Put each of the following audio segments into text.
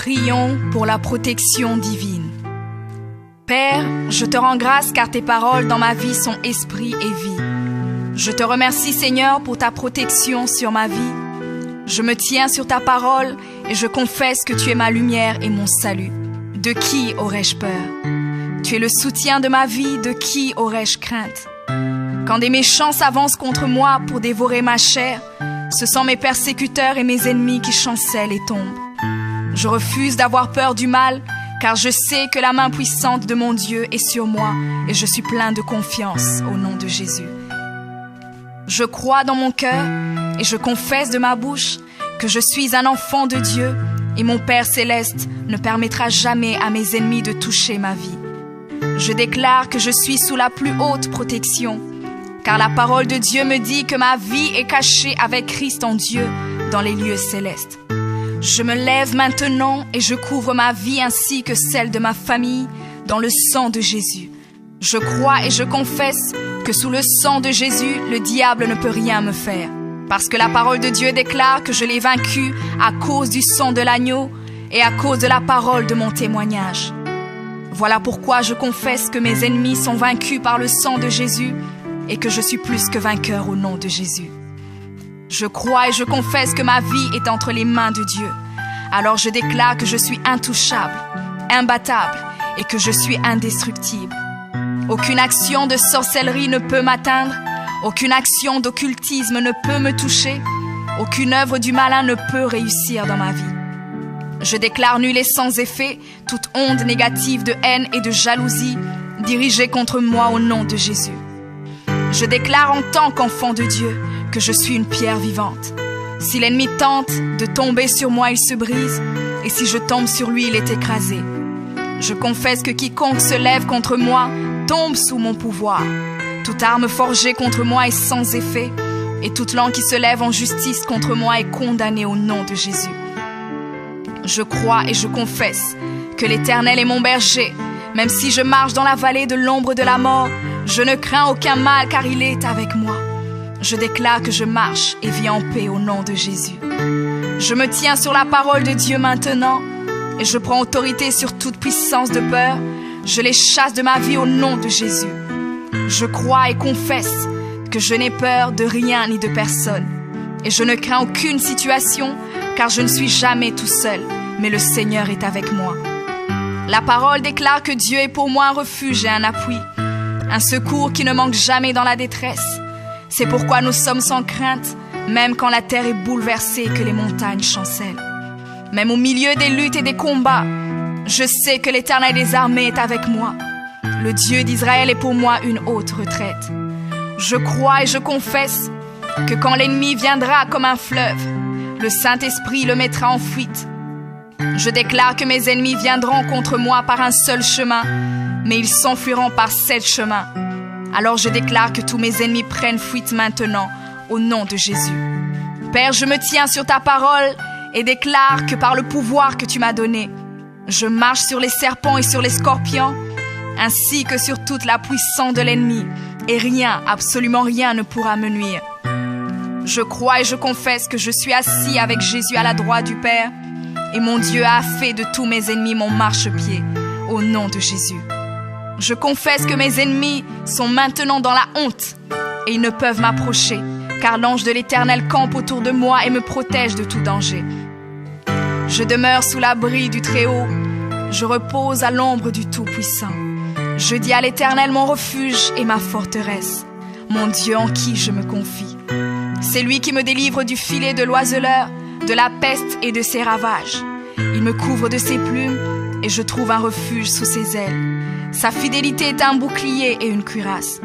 Prions pour la protection divine. Père, je te rends grâce car tes paroles dans ma vie sont esprit et vie. Je te remercie Seigneur pour ta protection sur ma vie. Je me tiens sur ta parole et je confesse que tu es ma lumière et mon salut. De qui aurais-je peur? Tu es le soutien de ma vie, de qui aurais-je crainte? Quand des méchants s'avancent contre moi pour dévorer ma chair, ce sont mes persécuteurs et mes ennemis qui chancellent et tombent. Je refuse d'avoir peur du mal, car je sais que la main puissante de mon Dieu est sur moi et je suis plein de confiance au nom de Jésus. Je crois dans mon cœur et je confesse de ma bouche que je suis un enfant de Dieu et mon Père céleste ne permettra jamais à mes ennemis de toucher ma vie. Je déclare que je suis sous la plus haute protection, car la parole de Dieu me dit que ma vie est cachée avec Christ en Dieu dans les lieux célestes. Je me lève maintenant et je couvre ma vie ainsi que celle de ma famille dans le sang de Jésus. Je crois et je confesse que sous le sang de Jésus, le diable ne peut rien me faire. Parce que la parole de Dieu déclare que je l'ai vaincu à cause du sang de l'agneau et à cause de la parole de mon témoignage. Voilà pourquoi je confesse que mes ennemis sont vaincus par le sang de Jésus et que je suis plus que vainqueur au nom de Jésus. Je crois et je confesse que ma vie est entre les mains de Dieu. Alors je déclare que je suis intouchable, imbattable et que je suis indestructible. Aucune action de sorcellerie ne peut m'atteindre, aucune action d'occultisme ne peut me toucher, aucune œuvre du malin ne peut réussir dans ma vie. Je déclare nul et sans effet toute onde négative de haine et de jalousie dirigée contre moi au nom de Jésus. Je déclare en tant qu'enfant de Dieu que je suis une pierre vivante. Si l'ennemi tente de tomber sur moi, il se brise, et si je tombe sur lui, il est écrasé. Je confesse que quiconque se lève contre moi tombe sous mon pouvoir. Toute arme forgée contre moi est sans effet, et toute langue qui se lève en justice contre moi est condamnée au nom de Jésus. Je crois et je confesse que l'Éternel est mon berger. Même si je marche dans la vallée de l'ombre de la mort, je ne crains aucun mal car il est avec moi. Je déclare que je marche et vis en paix au nom de Jésus. Je me tiens sur la parole de Dieu maintenant et je prends autorité sur toute puissance de peur. Je les chasse de ma vie au nom de Jésus. Je crois et confesse que je n'ai peur de rien ni de personne. Et je ne crains aucune situation car je ne suis jamais tout seul, mais le Seigneur est avec moi. La parole déclare que Dieu est pour moi un refuge et un appui, un secours qui ne manque jamais dans la détresse. C'est pourquoi nous sommes sans crainte, même quand la terre est bouleversée et que les montagnes chancellent. Même au milieu des luttes et des combats, je sais que l'Éternel des armées est avec moi. Le Dieu d'Israël est pour moi une haute retraite. Je crois et je confesse que quand l'ennemi viendra comme un fleuve, le Saint-Esprit le mettra en fuite. Je déclare que mes ennemis viendront contre moi par un seul chemin, mais ils s'enfuiront par 7 chemins. Alors je déclare que tous mes ennemis prennent fuite maintenant, au nom de Jésus. Père, je me tiens sur ta parole et déclare que par le pouvoir que tu m'as donné, je marche sur les serpents et sur les scorpions, ainsi que sur toute la puissance de l'ennemi, et rien, absolument rien ne pourra me nuire. Je crois et je confesse que je suis assis avec Jésus à la droite du Père, et mon Dieu a fait de tous mes ennemis mon marchepied, au nom de Jésus. Je confesse que mes ennemis sont maintenant dans la honte, et ils ne peuvent m'approcher, car l'ange de l'Éternel campe autour de moi et me protège de tout danger. Je demeure sous l'abri du Très-Haut, je repose à l'ombre du Tout-Puissant. Je dis à l'Éternel mon refuge et ma forteresse, mon Dieu en qui je me confie. C'est lui qui me délivre du filet de l'oiseleur, de la peste et de ses ravages. Il me couvre de ses plumes et je trouve un refuge sous ses ailes. Sa fidélité est un bouclier et une cuirasse.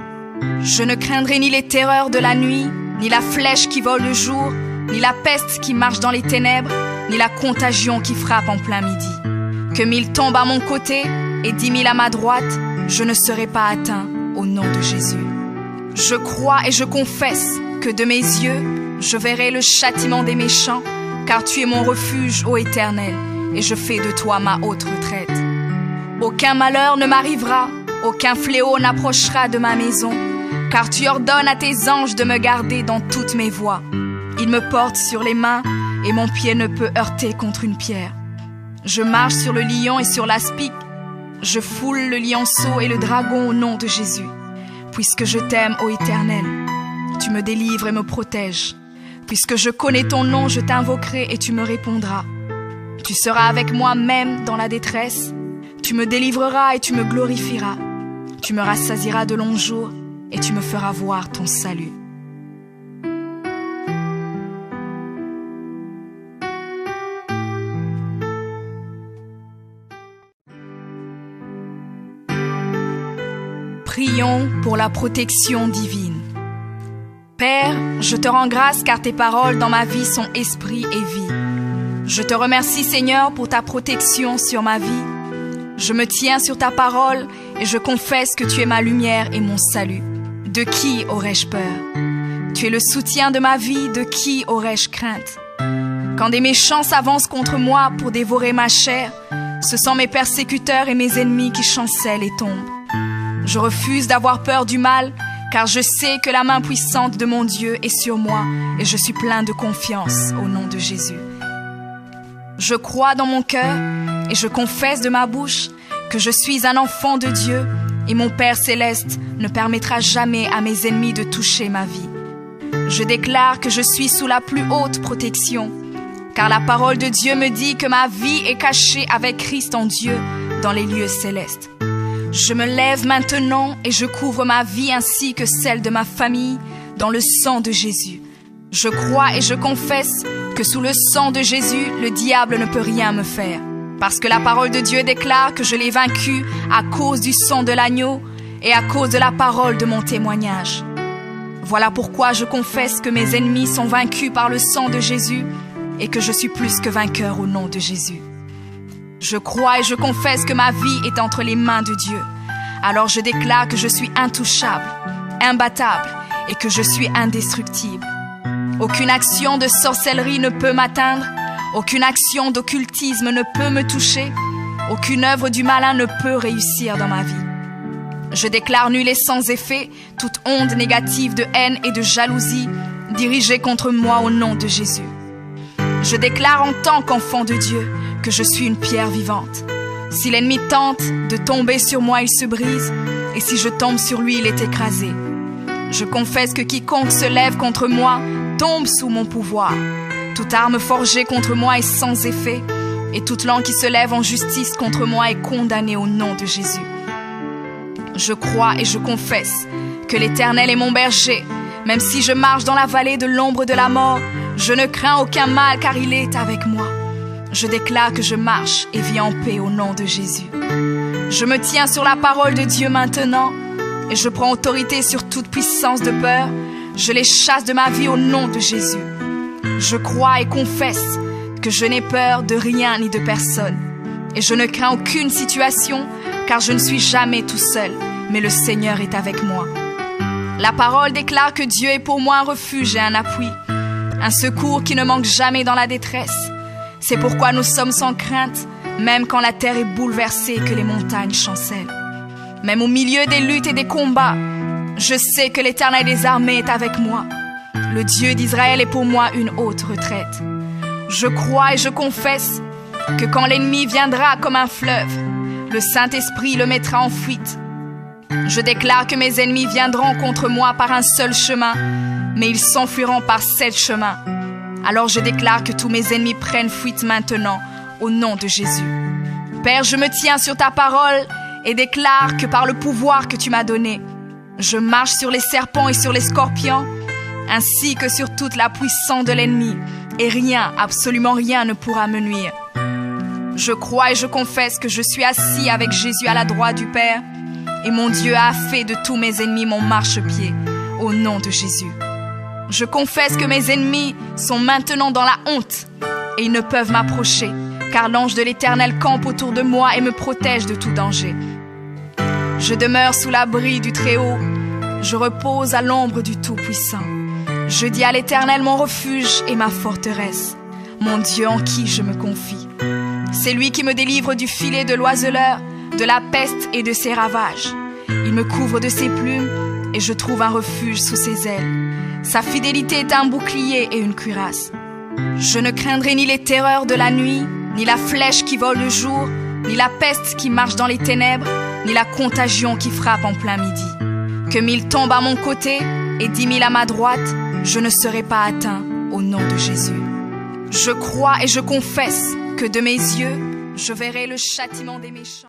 Je ne craindrai ni les terreurs de la nuit, ni la flèche qui vole le jour, ni la peste qui marche dans les ténèbres, ni la contagion qui frappe en plein midi. Que 1000 tombent à mon côté et 10 000 à ma droite, je ne serai pas atteint au nom de Jésus. Je crois et je confesse que de mes yeux, je verrai le châtiment des méchants, car tu es mon refuge, ô Éternel, et je fais de toi ma haute retraite. Aucun malheur ne m'arrivera, aucun fléau n'approchera de ma maison, car tu ordonnes à tes anges de me garder dans toutes mes voies. Ils me portent sur les mains, et mon pied ne peut heurter contre une pierre. Je marche sur le lion et sur l'aspic. Je foule le lionceau et le dragon au nom de Jésus. Puisque je t'aime, ô Éternel, tu me délivres et me protèges. Puisque je connais ton nom, je t'invoquerai et tu me répondras. Tu seras avec moi même dans la détresse. Tu me délivreras et tu me glorifieras. Tu me rassasieras de longs jours et tu me feras voir ton salut. Prions pour la protection divine. Père, je te rends grâce car tes paroles dans ma vie sont esprit et vie. Je te remercie Seigneur pour ta protection sur ma vie. Je me tiens sur ta parole et je confesse que tu es ma lumière et mon salut. De qui aurais-je peur? Tu es le soutien de ma vie, de qui aurais-je crainte? Quand des méchants s'avancent contre moi pour dévorer ma chair, ce sont mes persécuteurs et mes ennemis qui chancellent et tombent. Je refuse d'avoir peur du mal, car je sais que la main puissante de mon Dieu est sur moi et je suis plein de confiance au nom de Jésus. Je crois dans mon cœur et je confesse de ma bouche que je suis un enfant de Dieu et mon Père céleste ne permettra jamais à mes ennemis de toucher ma vie. Je déclare que je suis sous la plus haute protection, car la parole de Dieu me dit que ma vie est cachée avec Christ en Dieu dans les lieux célestes. Je me lève maintenant et je couvre ma vie ainsi que celle de ma famille dans le sang de Jésus. Je crois et je confesse que sous le sang de Jésus, le diable ne peut rien me faire. Parce que la parole de Dieu déclare que je l'ai vaincu à cause du sang de l'agneau et à cause de la parole de mon témoignage. Voilà pourquoi je confesse que mes ennemis sont vaincus par le sang de Jésus et que je suis plus que vainqueur au nom de Jésus. Je crois et je confesse que ma vie est entre les mains de Dieu. Alors je déclare que je suis intouchable, imbattable et que je suis indestructible. Aucune action de sorcellerie ne peut m'atteindre, aucune action d'occultisme ne peut me toucher, aucune œuvre du malin ne peut réussir dans ma vie. Je déclare nul et sans effet toute onde négative de haine et de jalousie dirigée contre moi au nom de Jésus. Je déclare en tant qu'enfant de Dieu que je suis une pierre vivante. Si l'ennemi tente de tomber sur moi, il se brise, et si je tombe sur lui, il est écrasé. Je confesse que quiconque se lève contre moi tombe sous mon pouvoir. Toute arme forgée contre moi est sans effet, et toute langue qui se lève en justice contre moi est condamnée au nom de Jésus. Je crois et je confesse que l'Éternel est mon berger. Même si je marche dans la vallée de l'ombre de la mort, je ne crains aucun mal car il est avec moi. Je déclare que je marche et vis en paix au nom de Jésus. Je me tiens sur la parole de Dieu maintenant et je prends autorité sur toute puissance de peur. Je les chasse de ma vie au nom de Jésus. Je crois et confesse que je n'ai peur de rien ni de personne. Et je ne crains aucune situation car je ne suis jamais tout seul, mais le Seigneur est avec moi. La parole déclare que Dieu est pour moi un refuge et un appui, un secours qui ne manque jamais dans la détresse. C'est pourquoi nous sommes sans crainte, même quand la terre est bouleversée et que les montagnes chancellent. Même au milieu des luttes et des combats, je sais que l'Éternel des armées est avec moi. Le Dieu d'Israël est pour moi une haute retraite. Je crois et je confesse que quand l'ennemi viendra comme un fleuve, le Saint-Esprit le mettra en fuite. Je déclare que mes ennemis viendront contre moi par un seul chemin, mais ils s'enfuiront par 7 chemins. Alors je déclare que tous mes ennemis prennent fuite maintenant, au nom de Jésus. Père, je me tiens sur ta parole et déclare que par le pouvoir que tu m'as donné, je marche sur les serpents et sur les scorpions, ainsi que sur toute la puissance de l'ennemi, et rien, absolument rien ne pourra me nuire. Je crois et je confesse que je suis assis avec Jésus à la droite du Père, et mon Dieu a fait de tous mes ennemis mon marchepied, au nom de Jésus. Je confesse que mes ennemis sont maintenant dans la honte, et ils ne peuvent m'approcher, car l'ange de l'Éternel campe autour de moi et me protège de tout danger. Je demeure sous l'abri du Très-Haut, je repose à l'ombre du Tout-Puissant. Je dis à l'Éternel mon refuge et ma forteresse, mon Dieu en qui je me confie. C'est lui qui me délivre du filet de l'oiseleur, de la peste et de ses ravages. Il me couvre de ses plumes et je trouve un refuge sous ses ailes. Sa fidélité est un bouclier et une cuirasse. Je ne craindrai ni les terreurs de la nuit, ni la flèche qui vole le jour, ni la peste qui marche dans les ténèbres, ni la contagion qui frappe en plein midi. Que 1000 tombent à mon côté et 10 000 à ma droite, je ne serai pas atteint au nom de Jésus. Je crois et je confesse que de mes yeux, je verrai le châtiment des méchants.